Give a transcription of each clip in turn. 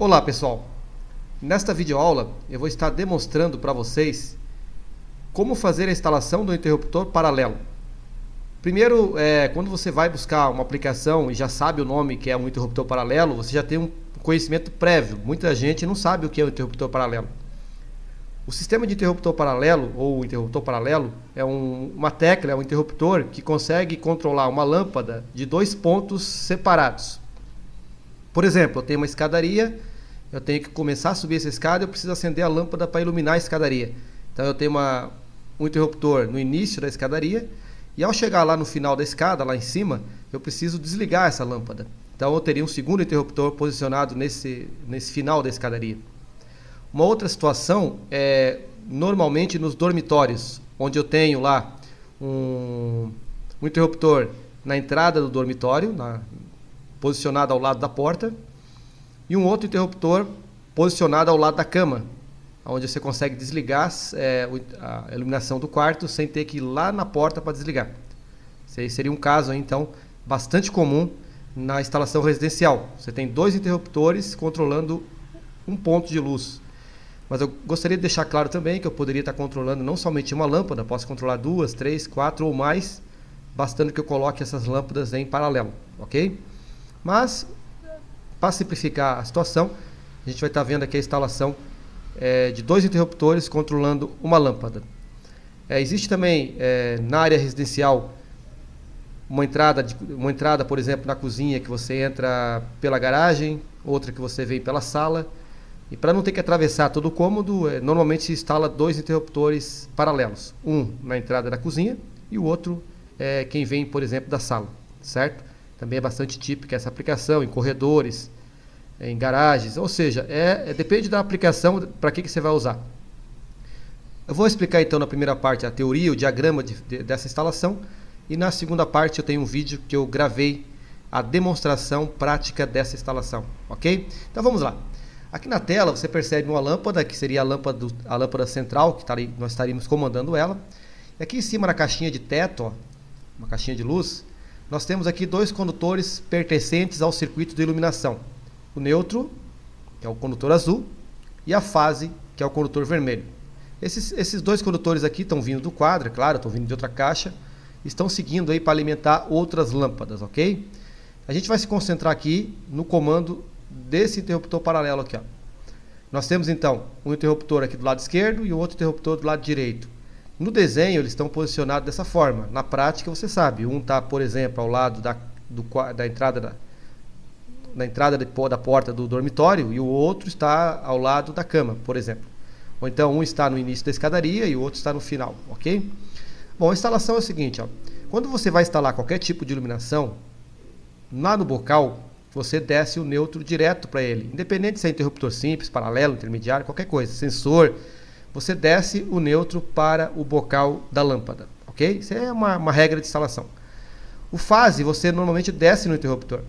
Olá pessoal, nesta videoaula eu vou estar demonstrando para vocês como fazer a instalação do interruptor paralelo. Primeiro, quando você vai buscar uma aplicação e já sabe o nome que é um interruptor paralelo, você já tem um conhecimento prévio. Muita gente não sabe o que é um interruptor paralelo. O sistema de interruptor paralelo, ou interruptor paralelo, é uma tecla, é um interruptor que consegue controlar uma lâmpada de dois pontos separados. Por exemplo, eu tenho uma escadaria, eu tenho que começar a subir essa escada, eu preciso acender a lâmpada para iluminar a escadaria. Então eu tenho um interruptor no início da escadaria, e ao chegar lá no final da escada, lá em cima, eu preciso desligar essa lâmpada. Então eu teria um segundo interruptor posicionado nesse final da escadaria. Uma outra situação é normalmente nos dormitórios, onde eu tenho lá um interruptor na entrada do dormitório, posicionado ao lado da porta, e um outro interruptor posicionado ao lado da cama, onde você consegue desligar a iluminação do quarto sem ter que ir lá na porta para desligar. Esse seria um caso então bastante comum na instalação residencial. Você tem dois interruptores controlando um ponto de luz. Mas eu gostaria de deixar claro também que eu poderia estar controlando não somente uma lâmpada, posso controlar duas, três, quatro ou mais, bastando que eu coloque essas lâmpadas em paralelo, ok? Mas, para simplificar a situação, a gente vai estar vendo aqui a instalação de dois interruptores controlando uma lâmpada. Existe também na área residencial uma entrada, por exemplo, na cozinha que você entra pela garagem, outra que você vem pela sala. E para não ter que atravessar todo o cômodo, normalmente se instala dois interruptores paralelos. Um na entrada da cozinha e o outro quem vem, por exemplo, da sala, certo? Também é bastante típica essa aplicação em corredores, em garagens, ou seja, depende da aplicação para que você vai usar. Eu vou explicar então na primeira parte a teoria, o diagrama dessa instalação, e na segunda parte eu tenho um vídeo que eu gravei a demonstração prática dessa instalação, ok? Então vamos lá. Aqui na tela você percebe uma lâmpada, que seria a lâmpada central, que nós estaríamos comandando ela. E aqui em cima na caixinha de teto, ó, uma caixinha de luz, nós temos aqui dois condutores pertencentes ao circuito de iluminação. O neutro, que é o condutor azul, e a fase, que é o condutor vermelho. Esses dois condutores aqui estão vindo do quadro, é claro, estão vindo de outra caixa, estão seguindo aí para alimentar outras lâmpadas, ok? A gente vai se concentrar aqui no comando desse interruptor paralelo aqui, ó. Nós temos então um interruptor aqui do lado esquerdo e o outro interruptor do lado direito. No desenho eles estão posicionados dessa forma. Na prática você sabe, um está, por exemplo, ao lado da entrada da porta do dormitório e o outro está ao lado da cama, por exemplo. Ou então um está no início da escadaria e o outro está no final, ok? Bom, a instalação é o seguinte, ó. Quando você vai instalar qualquer tipo de iluminação, lá no bocal você desce o neutro direto para ele, independente se é interruptor simples, paralelo, intermediário, qualquer coisa, sensor, você desce o neutro para o bocal da lâmpada, ok? Isso é uma regra de instalação. O fase você normalmente desce no interruptor.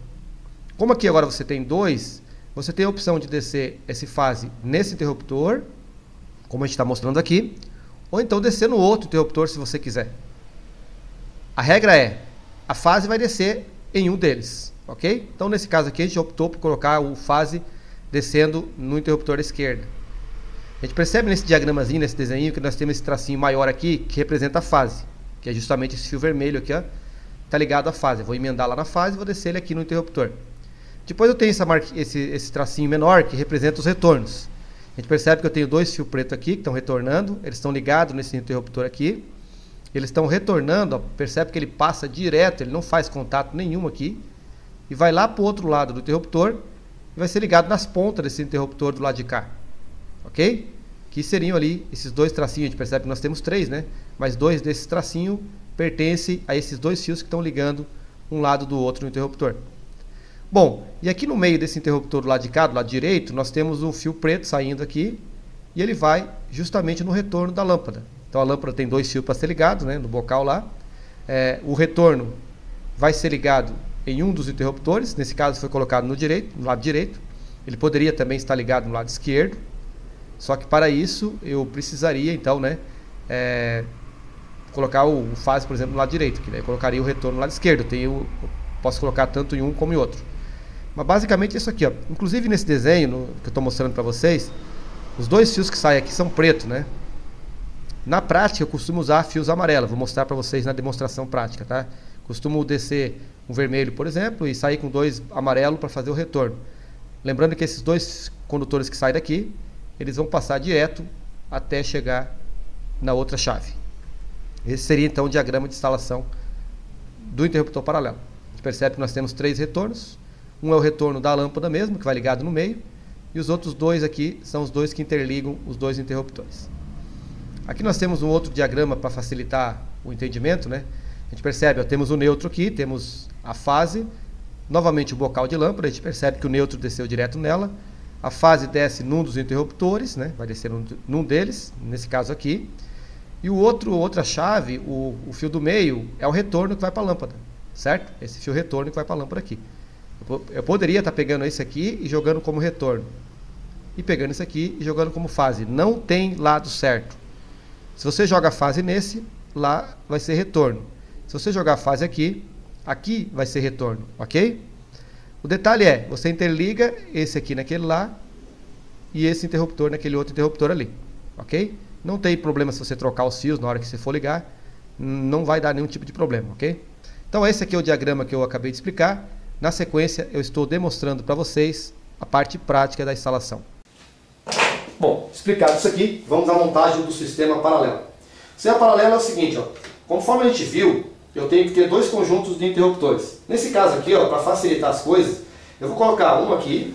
Como aqui agora você tem dois, você tem a opção de descer esse fase nesse interruptor, como a gente está mostrando aqui, ou então descer no outro interruptor se você quiser. A regra é, a fase vai descer em um deles. Ok? Então nesse caso aqui a gente optou por colocar o fase descendo no interruptor da esquerda. A gente percebe nesse diagramazinho, nesse desenho, que nós temos esse tracinho maior aqui que representa a fase, que é justamente esse fio vermelho aqui, ó, está ligado à fase. Eu vou emendar lá na fase e vou descer ele aqui no interruptor. Depois eu tenho esse tracinho menor que representa os retornos. A gente percebe que eu tenho dois fios pretos aqui que estão retornando, eles estão ligados nesse interruptor aqui. Eles estão retornando, ó, percebe que ele passa direto, ele não faz contato nenhum aqui. E vai lá para o outro lado do interruptor e vai ser ligado nas pontas desse interruptor do lado de cá, ok? Que seriam ali esses dois tracinhos. A gente percebe que nós temos três, né? Mas dois desses tracinhos pertencem a esses dois fios que estão ligando um lado do outro no interruptor. Bom, e aqui no meio desse interruptor do lado de cá, do lado direito, nós temos um fio preto saindo aqui e ele vai justamente no retorno da lâmpada. Então a lâmpada tem dois fios para ser ligado, né? No bocal lá. O retorno vai ser ligado em um dos interruptores, nesse caso foi colocado no lado direito. Ele poderia também estar ligado no lado esquerdo, só que para isso eu precisaria então, né, colocar o fase, por exemplo, no lado direito, que daí eu colocaria o retorno no lado esquerdo. Posso colocar tanto em um como em outro. Mas basicamente isso aqui, ó. Inclusive nesse desenho que eu estou mostrando para vocês, os dois fios que saem aqui são pretos, né? Na prática eu costumo usar fios amarelos. Vou mostrar para vocês na demonstração prática, tá? Costumo descer um vermelho, por exemplo, e sair com dois amarelos para fazer o retorno. Lembrando que esses dois condutores que saem daqui, eles vão passar direto até chegar na outra chave. Esse seria então o diagrama de instalação do interruptor paralelo. A gente percebe que nós temos 3 retornos. Um é o retorno da lâmpada mesmo, que vai ligado no meio, e os outros dois aqui são os dois que interligam os dois interruptores. Aqui nós temos um outro diagrama para facilitar o entendimento, né? A gente percebe, ó, temos o neutro aqui, temos a fase, novamente o bocal de lâmpada, a gente percebe que o neutro desceu direto nela, a fase desce num dos interruptores, né? Vai descer num deles, nesse caso aqui, e outra chave, o fio do meio, é o retorno que vai para a lâmpada, certo? Esse fio retorno que vai para a lâmpada aqui. Eu poderia estar pegando esse aqui e jogando como retorno, e pegando esse aqui e jogando como fase. Não tem lado certo. Se você joga a fase nesse, lá vai ser retorno. Se você jogar a fase aqui, aqui vai ser retorno, ok? O detalhe é, você interliga esse aqui naquele lá e esse interruptor naquele outro interruptor ali, ok? Não tem problema se você trocar os fios na hora que você for ligar, não vai dar nenhum tipo de problema, ok? Então esse aqui é o diagrama que eu acabei de explicar. Na sequência eu estou demonstrando para vocês a parte prática da instalação. Bom, explicado isso aqui, vamos à montagem do sistema paralelo. O sistema paralelo é o seguinte, ó, conforme a gente viu, eu tenho que ter 2 conjuntos de interruptores. Nesse caso aqui, para facilitar as coisas, eu vou colocar um aqui,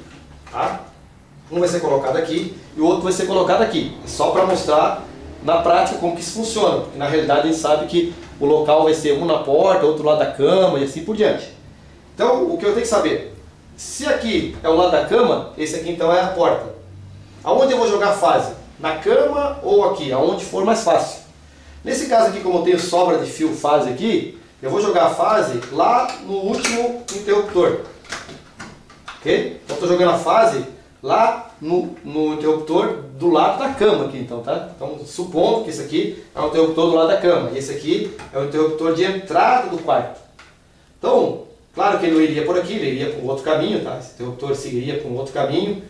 tá? Um vai ser colocado aqui e o outro vai ser colocado aqui. Só para mostrar na prática como que isso funciona, porque na realidade a gente sabe que o local vai ser um na porta, outro lado da cama e assim por diante. Então, o que eu tenho que saber, se aqui é o lado da cama, esse aqui então é a porta. Aonde eu vou jogar a fase? Na cama ou aqui? Aonde for mais fácil. Nesse caso aqui, como eu tenho sobra de fio fase aqui, eu vou jogar a fase lá no último interruptor. Ok? Então estou jogando a fase lá no interruptor do lado da cama aqui, então, tá? Então, supondo que esse aqui é um interruptor do lado da cama, e esse aqui é o interruptor de entrada do quarto. Então, claro que ele não iria por aqui, ele iria por um outro caminho, tá? Esse interruptor seguiria por um outro caminho.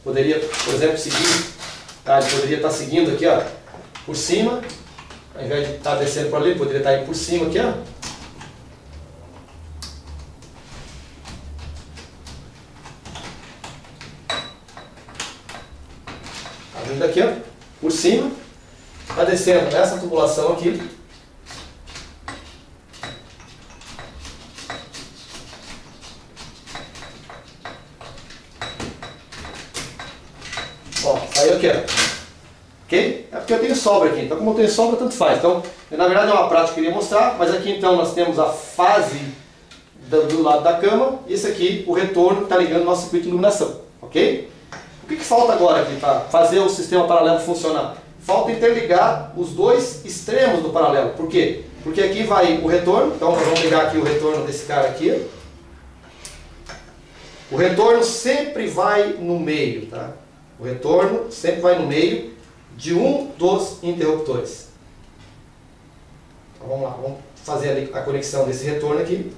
Poderia, por exemplo, seguir, tá? Ele poderia estar seguindo aqui, ó, por cima, ao invés de estar descendo por ali, poderia estar indo por cima aqui, ó. Tá vindo aqui, ó, por cima, está descendo nessa tubulação aqui. Ó, saiu aqui, ó. Ok? É porque eu tenho sobra aqui, então como eu tenho sobra, tanto faz. Então, na verdade é uma prática que eu queria mostrar, mas aqui então nós temos a fase do lado da cama, e esse aqui, o retorno que está ligando o nosso circuito de iluminação. Ok? O que falta agora aqui para fazer o sistema paralelo funcionar? Falta interligar os dois extremos do paralelo. Por quê? Porque aqui vai o retorno, então nós vamos ligar aqui o retorno desse cara aqui. O retorno sempre vai no meio, tá? O retorno sempre vai no meio de um dos interruptores. Então vamos lá, vamos fazer a conexão desse retorno aqui.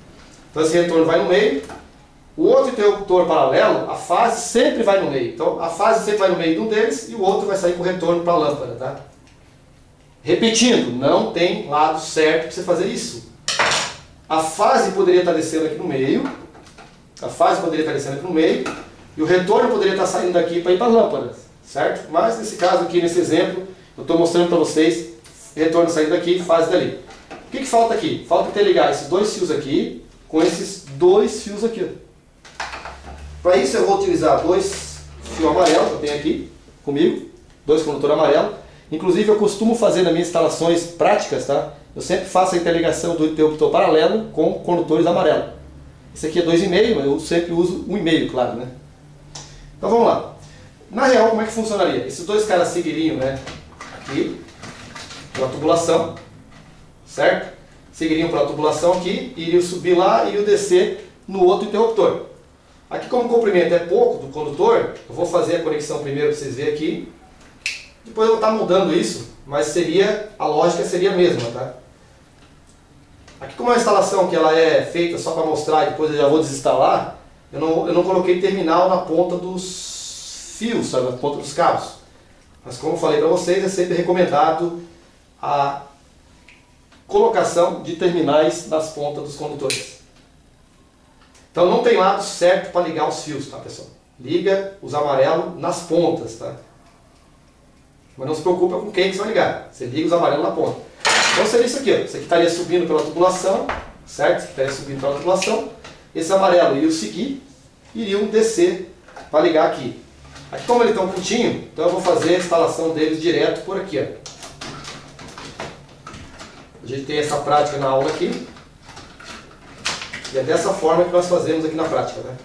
Então esse retorno vai no meio. O outro interruptor paralelo, a fase sempre vai no meio. Então a fase sempre vai no meio de um deles e o outro vai sair com o retorno para a lâmpada, tá? Repetindo, não tem lado certo para você fazer isso. A fase poderia estar descendo aqui no meio. A fase poderia estar descendo aqui no meio. E o retorno poderia estar saindo daqui para ir para as lâmpadas, certo? Mas nesse caso aqui, nesse exemplo, eu estou mostrando para vocês retorno saindo daqui, fase dali. O que falta aqui? Falta interligar esses dois fios aqui com esses dois fios aqui. Para isso eu vou utilizar 2 fios amarelos que eu tenho aqui comigo, 2 condutores amarelos. Inclusive eu costumo fazer nas minhas instalações práticas, tá? Eu sempre faço a interligação do interruptor paralelo com condutores amarelos. Esse aqui é 2,5, mas eu sempre uso 1,5, claro, né? Então vamos lá. Na real, como é que funcionaria? Esses dois caras seguiriam, né, aqui, pela tubulação, certo? Seguiriam pela tubulação aqui, iriam subir lá e iriam descer no outro interruptor. Aqui, como o comprimento é pouco do condutor, eu vou fazer a conexão primeiro para vocês verem aqui. Depois eu vou estar mudando isso, mas a lógica seria a mesma, tá? Aqui, como é uma instalação que ela é feita só para mostrar e depois eu já vou desinstalar, eu não coloquei terminal na ponta dos fios, sabe? Na ponta dos cabos. Mas como eu falei para vocês, é sempre recomendado a colocação de terminais nas pontas dos condutores. Então não tem lado certo para ligar os fios, tá, pessoal? Liga os amarelos nas pontas, tá? Mas não se preocupa com quem que você vai ligar. Você liga os amarelos na ponta. Então seria isso aqui, ó. Isso aqui estaria subindo pela tubulação, certo? Isso aqui estaria subindo pela tubulação. Esse amarelo iria seguir, iriam descer para ligar aqui. Aqui como ele está um curtinho, então eu vou fazer a instalação deles direto por aqui, ó. A gente tem essa prática na aula aqui. E é dessa forma que nós fazemos aqui na prática, né?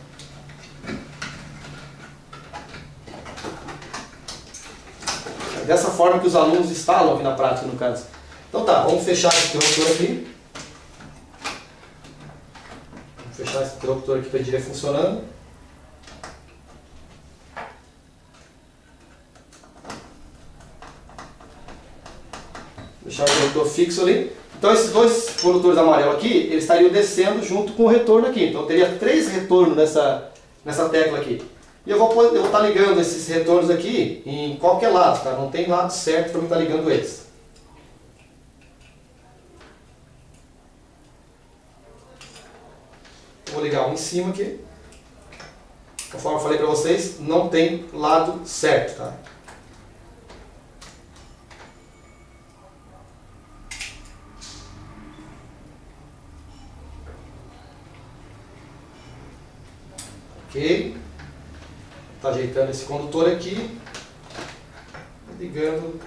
É dessa forma que os alunos instalam aqui na prática, no caso. Então tá, vamos fechar esse interruptor aqui. Vamos fechar esse interruptor aqui para ele ir funcionando. Deixar o interruptor fixo ali. Então esses dois condutores amarelos aqui, eles estariam descendo junto com o retorno aqui. Então eu teria 3 retornos nessa tecla aqui. E eu vou estar ligando esses retornos aqui em qualquer lado, tá? Não tem lado certo para eu estar ligando eles. Vou ligar um em cima aqui. Conforme eu falei para vocês, não tem lado certo, tá? Ok, está ajeitando esse condutor aqui, ligando,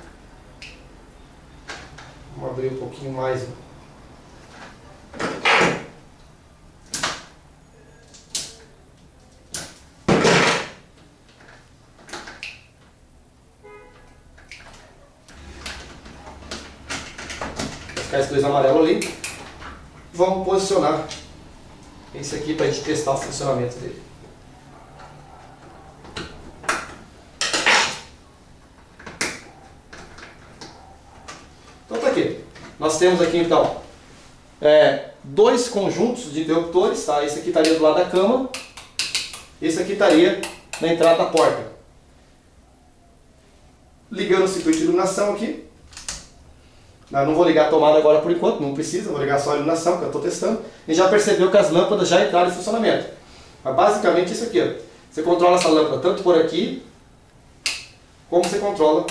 vamos abrir um pouquinho mais. Vou ficar esses dois amarelos ali, vamos posicionar esse aqui para a gente testar o funcionamento dele. Então tá aqui. Nós temos aqui então 2 conjuntos de interruptores, tá? Esse aqui estaria do lado da cama, esse aqui estaria na entrada da porta. Ligando o circuito de iluminação aqui. Eu não vou ligar a tomada agora por enquanto, não precisa, vou ligar só a iluminação que eu estou testando. E já percebeu que as lâmpadas já entraram em funcionamento. Mas basicamente isso aqui, ó. Você controla essa lâmpada tanto por aqui, como você controla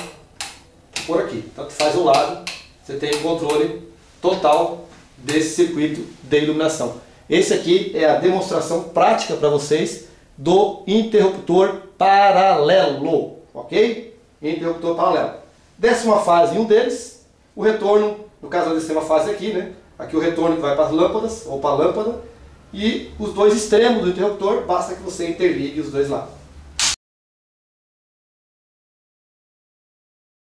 por aqui. Tanto faz o lado, você tem o controle total desse circuito de iluminação. Esse aqui é a demonstração prática para vocês do interruptor paralelo, ok? Interruptor paralelo. Desce uma fase em um deles, o retorno, no caso eu descer uma fase aqui, né? Aqui o retorno que vai para as lâmpadas, ou para a lâmpada, e os dois extremos do interruptor, basta que você interligue os dois lados.